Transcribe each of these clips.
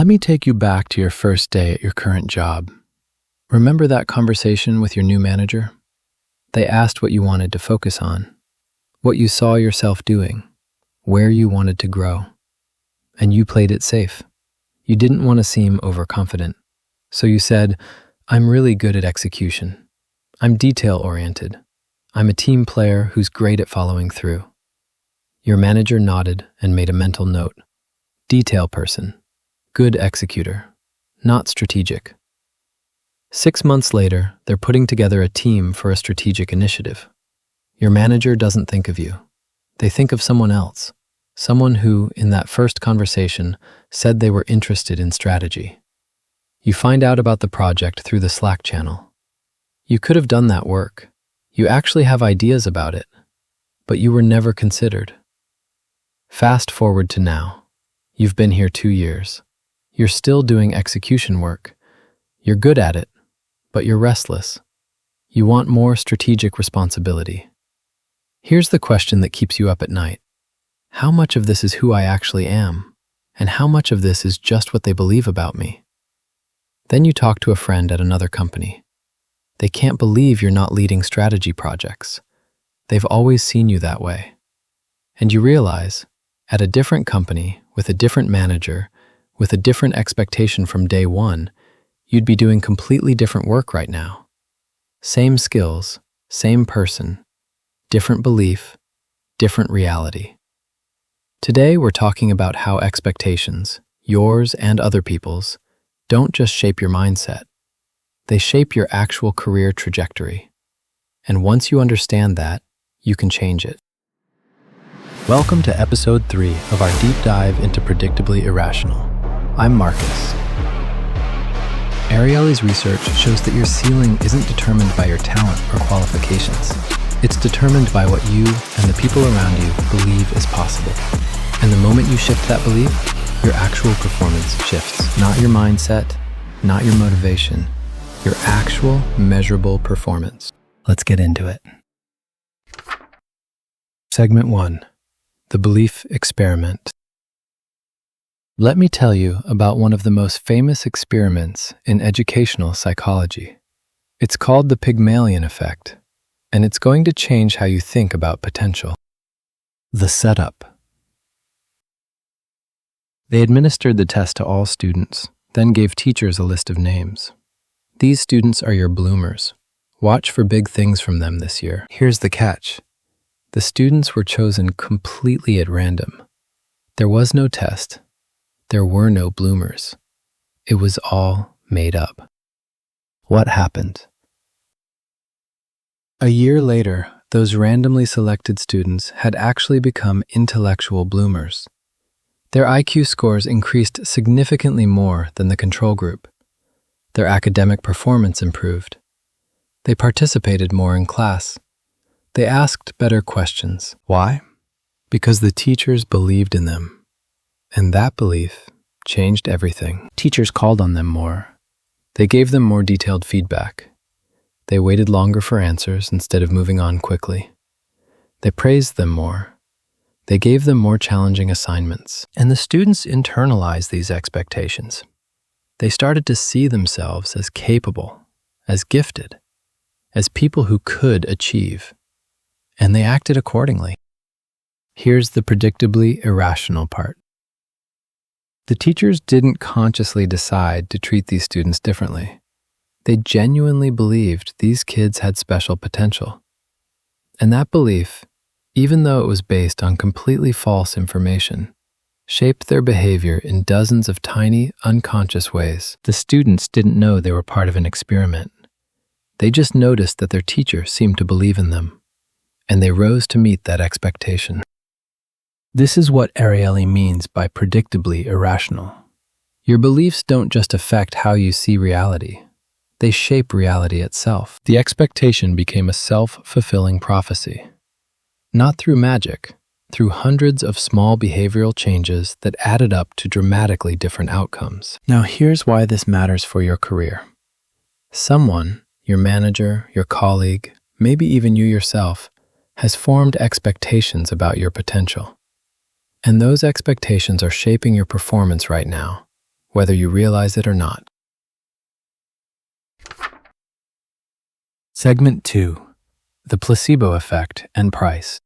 Let me take you back to your first day at your current job. Remember that conversation with your new manager? They asked what you wanted to focus on, what you saw yourself doing, where you wanted to grow. And you played it safe. You didn't want to seem overconfident. So you said, "I'm really good at execution. I'm detail-oriented. I'm a team player who's great at following through." Your manager nodded and made a mental note. Detail person. Good executor. Not strategic. 6 months later, they're putting together a team for a strategic initiative. Your manager doesn't think of you. They think of someone else. Someone who, in that first conversation, said they were interested in strategy. You find out about the project through the Slack channel. You could have done that work. You actually have ideas about it, but you were never considered. Fast forward to now. You've been here 2 years. You're still doing execution work. You're good at it, but you're restless. You want more strategic responsibility. Here's the question that keeps you up at night. How much of this is who I actually am, and how much of this is just what they believe about me? Then you talk to a friend at another company. They can't believe you're not leading strategy projects. They've always seen you that way. And you realize, at a different company, with a different manager, with a different expectation from day one, you'd be doing completely different work right now. Same skills, same person, different belief, different reality. Today, we're talking about how expectations, yours and other people's, don't just shape your mindset. They shape your actual career trajectory. And once you understand that, you can change it. Welcome to episode 3 of our deep dive into Predictably Irrational. I'm Marcus. Ariely's research shows that your ceiling isn't determined by your talent or qualifications. It's determined by what you and the people around you believe is possible. And the moment you shift that belief, your actual performance shifts. Not your mindset, not your motivation, your actual measurable performance. Let's get into it. Segment 1. The Belief Experiment. Let me tell you about one of the most famous experiments in educational psychology. It's called the Pygmalion Effect, and it's going to change how you think about potential. The setup. They administered the test to all students, then gave teachers a list of names. These students are your bloomers. Watch for big things from them this year. Here's the catch. The students were chosen completely at random. There was no test. There were no bloomers. It was all made up. What happened? A year later, those randomly selected students had actually become intellectual bloomers. Their IQ scores increased significantly more than the control group. Their academic performance improved. They participated more in class. They asked better questions. Why? Because the teachers believed in them. And that belief changed everything. Teachers called on them more. They gave them more detailed feedback. They waited longer for answers instead of moving on quickly. They praised them more. They gave them more challenging assignments. And the students internalized these expectations. They started to see themselves as capable, as gifted, as people who could achieve. And they acted accordingly. Here's the predictably irrational part. The teachers didn't consciously decide to treat these students differently. They genuinely believed these kids had special potential. And that belief, even though it was based on completely false information, shaped their behavior in dozens of tiny, unconscious ways. The students didn't know they were part of an experiment. They just noticed that their teacher seemed to believe in them, and they rose to meet that expectation. This is what Ariely means by predictably irrational. Your beliefs don't just affect how you see reality. They shape reality itself. The expectation became a self-fulfilling prophecy. Not through magic, through hundreds of small behavioral changes that added up to dramatically different outcomes. Now here's why this matters for your career. Someone, your manager, your colleague, maybe even you yourself, has formed expectations about your potential. And those expectations are shaping your performance right now. whether you realize it or not. Segment 2. The placebo effect and price.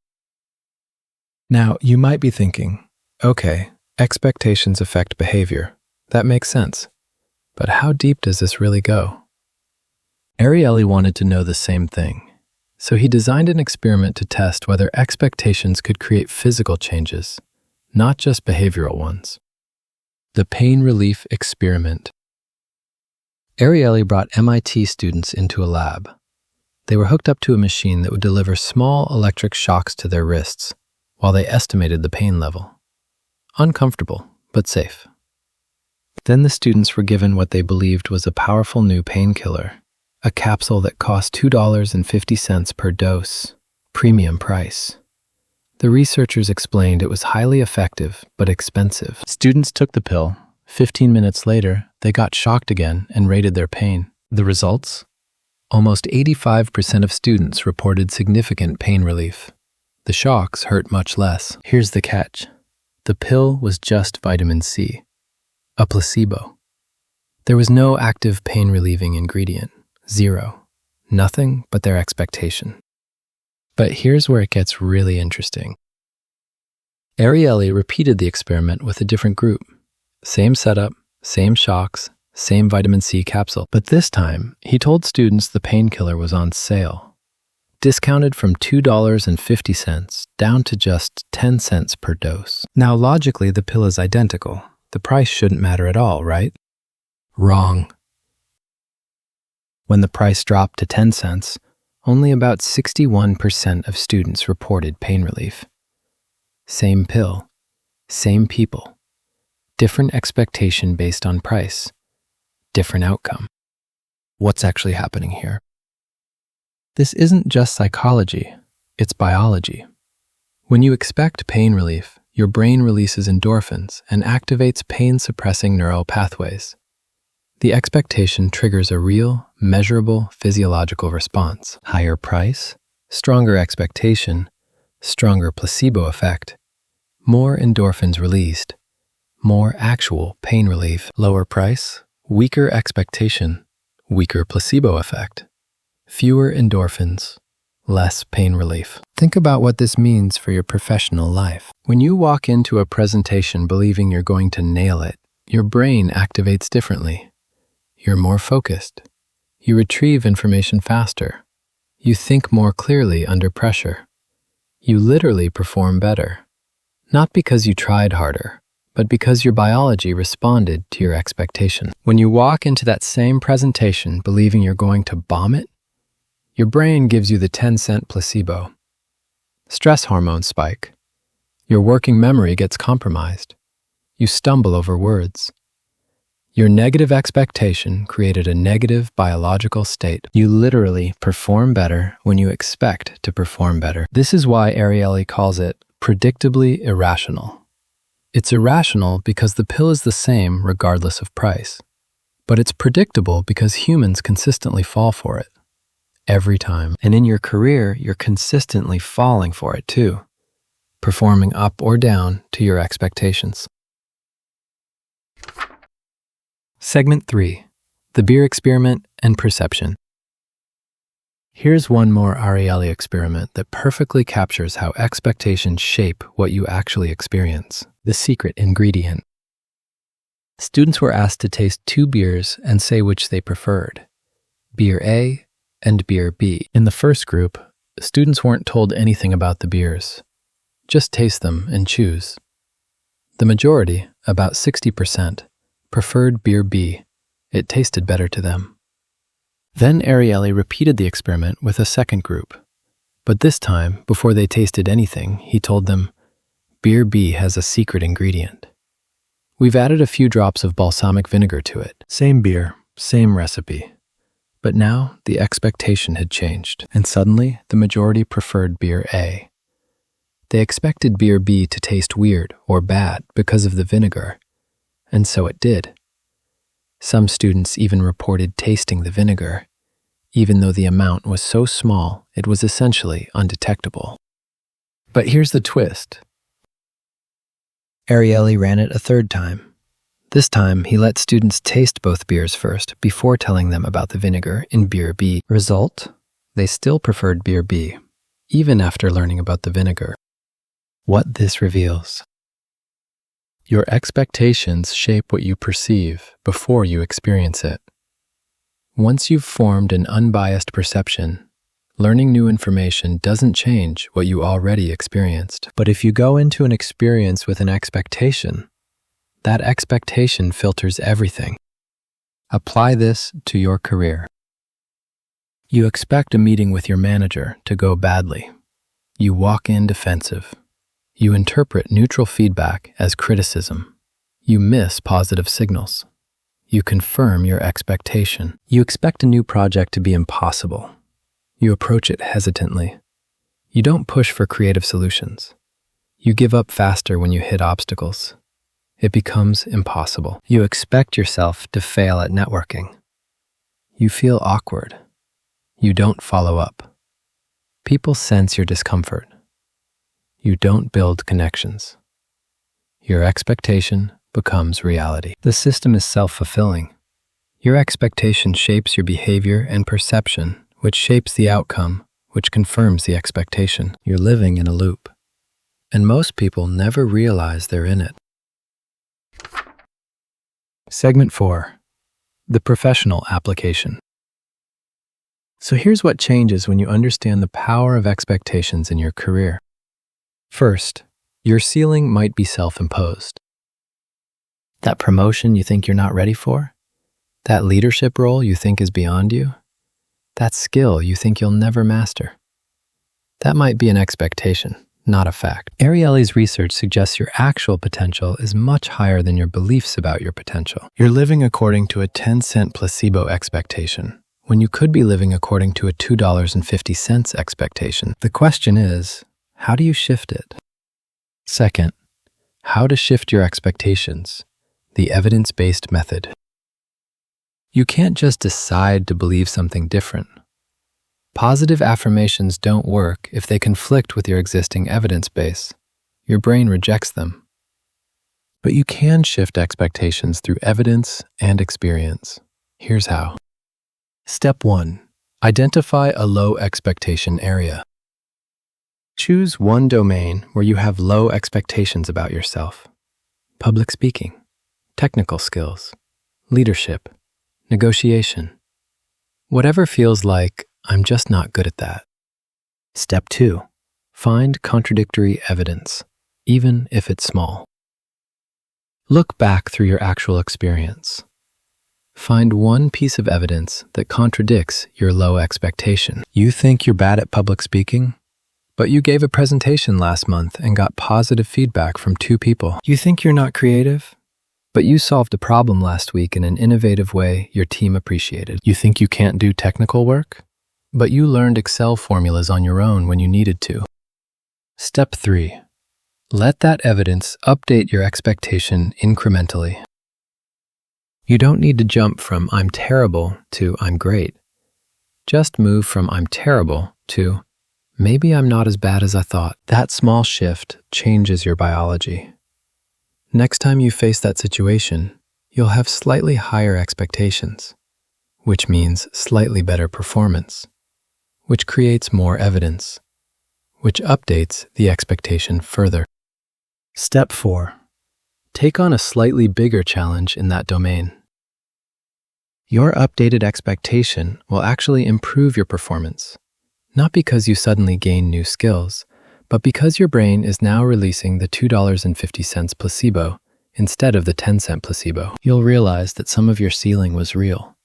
Now, you might be thinking, okay, expectations affect behavior. That makes sense. But how deep does this really go? Ariely wanted to know the same thing, so he designed an experiment to test whether expectations could create physical changes, not just behavioral ones. The pain relief experiment. Ariely brought MIT students into a lab. They were hooked up to a machine that would deliver small electric shocks to their wrists while they estimated the pain level. Uncomfortable, but safe. Then the students were given what they believed was a powerful new painkiller, a capsule that cost $2.50 per dose, premium price. The researchers explained it was highly effective but expensive. Students took the pill. 15 minutes later, they got shocked again and rated their pain. The results? Almost 85% of students reported significant pain relief. The shocks hurt much less. Here's the catch. The pill was just vitamin C, a placebo. There was no active pain-relieving ingredient. Zero. Nothing but their expectation. But here's where it gets really interesting. Ariely repeated the experiment with a different group. Same setup, same shocks, same vitamin C capsule. But this time, he told students the painkiller was on sale. Discounted from $2.50 down to just 10 cents per dose. Now, logically, the pill is identical. The price shouldn't matter at all, right? Wrong. When the price dropped to 10 cents, only about 61% of students reported pain relief. Same pill, same people, different expectation based on price, different outcome. What's actually happening here? This isn't just psychology, it's biology. When you expect pain relief, your brain releases endorphins and activates pain-suppressing neural pathways. The expectation triggers a real, measurable physiological response. Higher price, stronger expectation, stronger placebo effect, more endorphins released, more actual pain relief. Lower price, weaker expectation, weaker placebo effect, fewer endorphins, less pain relief. Think about what this means for your professional life. When you walk into a presentation believing you're going to nail it, your brain activates differently. You're more focused. You retrieve information faster. You think more clearly under pressure. You literally perform better. Not because you tried harder, but because your biology responded to your expectation. When you walk into that same presentation believing you're going to bomb it, your brain gives you the 10-cent placebo. Stress hormones spike. Your working memory gets compromised. You stumble over words. Your negative expectation created a negative biological state. You literally perform better when you expect to perform better. This is why Ariely calls it predictably irrational. It's irrational because the pill is the same regardless of price. But it's predictable because humans consistently fall for it. Every time. And in your career, you're consistently falling for it too, performing up or down to your expectations. Segment 3. The beer experiment and perception. Here's one more Ariely experiment that perfectly captures how expectations shape what you actually experience. The secret ingredient. Students were asked to taste 2 beers and say which they preferred, beer A and beer B. In the first group, students weren't told anything about the beers. Just taste them and choose. The majority, about 60%, preferred beer B. It tasted better to them. Then Ariely repeated the experiment with a second group. But this time, before they tasted anything, he told them, beer B has a secret ingredient. We've added a few drops of balsamic vinegar to it. Same beer, same recipe. But now the expectation had changed, and suddenly the majority preferred beer A. They expected beer B to taste weird or bad because of the vinegar, and so it did. Some students even reported tasting the vinegar, even though the amount was so small it was essentially undetectable. But here's the twist. Ariely ran it a third time. This time, he let students taste both beers first before telling them about the vinegar in beer B. Result? They still preferred beer B, even after learning about the vinegar. What this reveals. Your expectations shape what you perceive before you experience it. Once you've formed an unbiased perception, learning new information doesn't change what you already experienced. But if you go into an experience with an expectation, that expectation filters everything. Apply this to your career. You expect a meeting with your manager to go badly. You walk in defensive. You interpret neutral feedback as criticism. You miss positive signals. You confirm your expectation. You expect a new project to be impossible. You approach it hesitantly. You don't push for creative solutions. You give up faster when you hit obstacles. It becomes impossible. You expect yourself to fail at networking. You feel awkward. You don't follow up. People sense your discomfort. You don't build connections. Your expectation becomes reality. The system is self-fulfilling. Your expectation shapes your behavior and perception, which shapes the outcome, which confirms the expectation. You're living in a loop. And most people never realize they're in it. Segment 4. The professional application. So here's what changes when you understand the power of expectations in your career. First, your ceiling might be self-imposed. That promotion you think you're not ready for? That leadership role you think is beyond you? That skill you think you'll never master? That might be an expectation, not a fact. Ariely's research suggests your actual potential is much higher than your beliefs about your potential. You're living according to a 10-cent placebo expectation, when you could be living according to a $2.50 expectation. The question is, how do you shift it? Second, how to shift your expectations, the evidence-based method. You can't just decide to believe something different. Positive affirmations don't work if they conflict with your existing evidence base. Your brain rejects them. But you can shift expectations through evidence and experience. Here's how. Step 1. Identify a low expectation area. Choose one domain where you have low expectations about yourself. Public speaking, technical skills, leadership, negotiation. Whatever feels like, I'm just not good at that. Step 2. Find contradictory evidence, even if it's small. Look back through your actual experience. Find one piece of evidence that contradicts your low expectation. You think you're bad at public speaking? But you gave a presentation last month and got positive feedback from 2 people. You think you're not creative? But you solved a problem last week in an innovative way your team appreciated. You think you can't do technical work? But you learned Excel formulas on your own when you needed to. Step 3. Let that evidence update your expectation incrementally. You don't need to jump from I'm terrible to I'm great. Just move from I'm terrible to maybe I'm not as bad as I thought. That small shift changes your biology. Next time you face that situation, you'll have slightly higher expectations, which means slightly better performance, which creates more evidence, which updates the expectation further. Step 4. Take on a slightly bigger challenge in that domain. Your updated expectation will actually improve your performance, not because you suddenly gain new skills, but because your brain is now releasing the $2.50 placebo instead of the 10-cent placebo. You'll realize that some of your ceiling was real,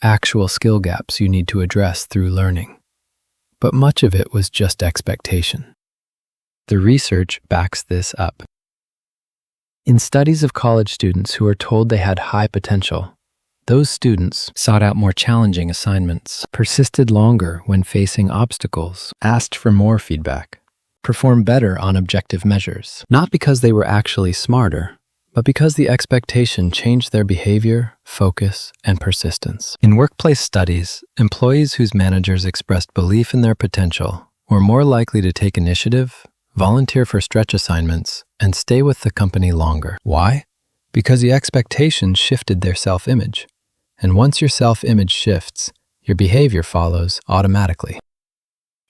actual skill gaps you need to address through learning. But much of it was just expectation. The research backs this up. In studies of college students who are told they had high potential, those students sought out more challenging assignments, persisted longer when facing obstacles, asked for more feedback, performed better on objective measures, not because they were actually smarter, but because the expectation changed their behavior, focus, and persistence. In workplace studies, employees whose managers expressed belief in their potential were more likely to take initiative, volunteer for stretch assignments, and stay with the company longer. Why? because the expectations shifted their self-image. And once your self-image shifts, your behavior follows automatically.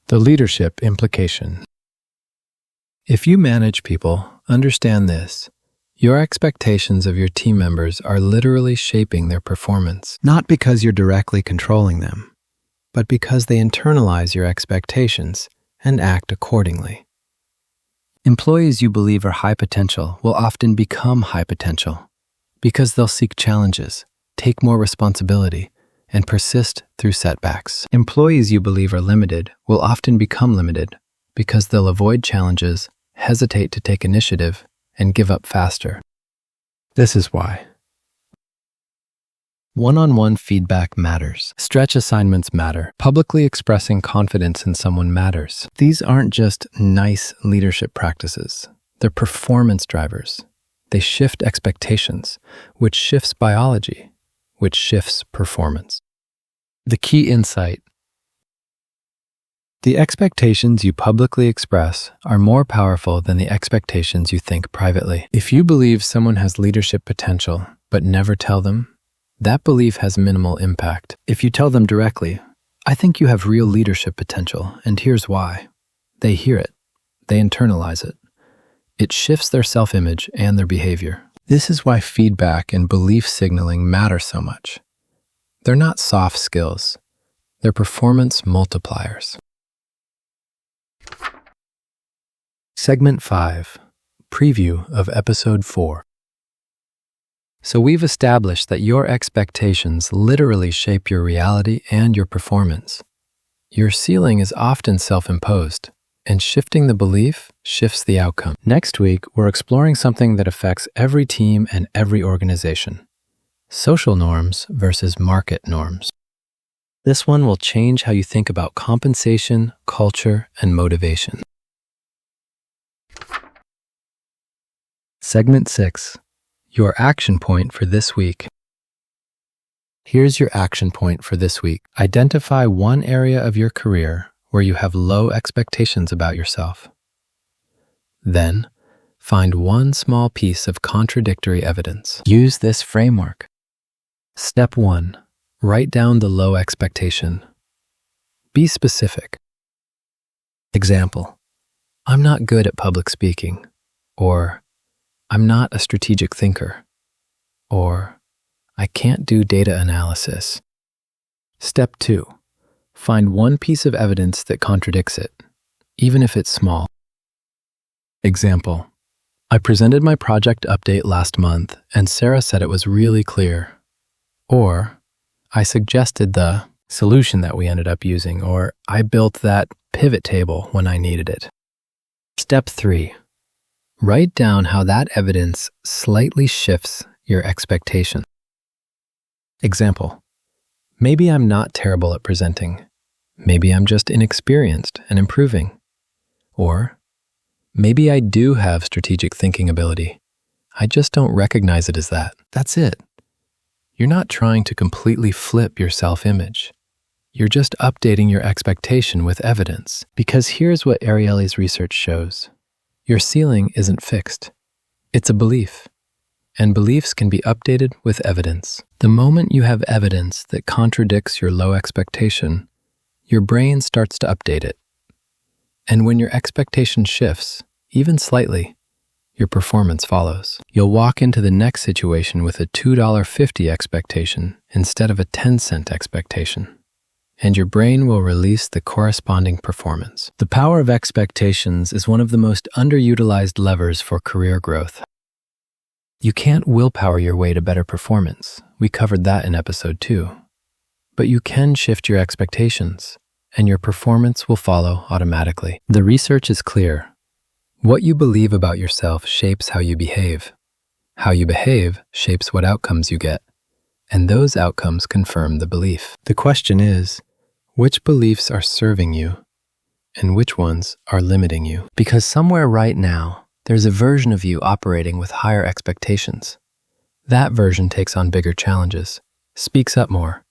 The leadership implication. If you manage people, understand this. Your expectations of your team members are literally shaping their performance, not because you're directly controlling them, but because they internalize your expectations and act accordingly. Employees you believe are high potential will often become high potential because they'll seek challenges, take more responsibility, and persist through setbacks. Employees you believe are limited will often become limited because they'll avoid challenges, hesitate to take initiative, and give up faster. This is why. One-on-one feedback matters. Stretch assignments matter. Publicly expressing confidence in someone matters. These aren't just nice leadership practices. They're performance drivers. They shift expectations, which shifts biology, which shifts performance. The key insight. The expectations you publicly express are more powerful than the expectations you think privately. If you believe someone has leadership potential, but never tell them, that belief has minimal impact. If you tell them directly, I think you have real leadership potential, and here's why. They hear it. They internalize it. It shifts their self-image and their behavior. This is why feedback and belief signaling matter so much. They're not soft skills. They're performance multipliers. Segment 5. Preview of Episode 4. So we've established that your expectations literally shape your reality and your performance. Your ceiling is often self-imposed, and shifting the belief shifts the outcome. Next week, we're exploring something that affects every team and every organization: social norms versus market norms. This one will change how you think about compensation, culture, and motivation. Segment 6. Your action point for this week. Here's your action point for this week. Identify one area of your career where you have low expectations about yourself. Then, find one small piece of contradictory evidence. Use this framework. Step 1. Write down the low expectation. Be specific. Example: I'm not good at public speaking, or I'm not a strategic thinker, or I can't do data analysis. Step 2. Find one piece of evidence that contradicts it, even if it's small. Example: I presented my project update last month and Sarah said it was really clear. Or, I suggested the solution that we ended up using, or I built that pivot table when I needed it. Step 3. Write down how that evidence slightly shifts your expectation. Example: maybe I'm not terrible at presenting. Maybe I'm just inexperienced and improving. Or, maybe I do have strategic thinking ability. I just don't recognize it as that. That's it. You're not trying to completely flip your self-image. You're just updating your expectation with evidence. Because here's what Ariely's research shows. Your ceiling isn't fixed. It's a belief. And beliefs can be updated with evidence. The moment you have evidence that contradicts your low expectation, your brain starts to update it. And when your expectation shifts, even slightly, your performance follows. You'll walk into the next situation with a $2.50 expectation instead of a 10-cent expectation. And your brain will release the corresponding performance. The power of expectations is one of the most underutilized levers for career growth. You can't willpower your way to better performance. We covered that in episode 2. But you can shift your expectations, and your performance will follow automatically. The research is clear. What you believe about yourself shapes how you behave. How you behave shapes what outcomes you get. And those outcomes confirm the belief. The question is, which beliefs are serving you and which ones are limiting you? Because somewhere right now, there's a version of you operating with higher expectations. That version takes on bigger challenges, speaks up more,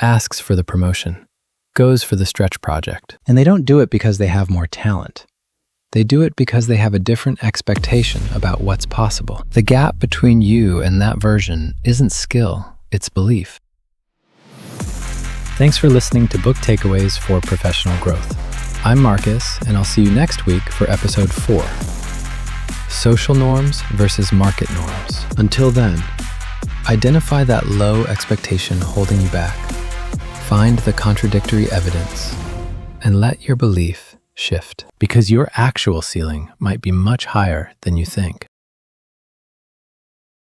asks for the promotion, goes for the stretch project. And they don't do it because they have more talent. They do it because they have a different expectation about what's possible. The gap between you and that version isn't skill, it's belief. Thanks for listening to Book Takeaways for Professional Growth. I'm Marcus, and I'll see you next week for episode 4. Social norms versus market norms. Until then, identify that low expectation holding you back. Find the contradictory evidence and let your belief shift, because your actual ceiling might be much higher than you think.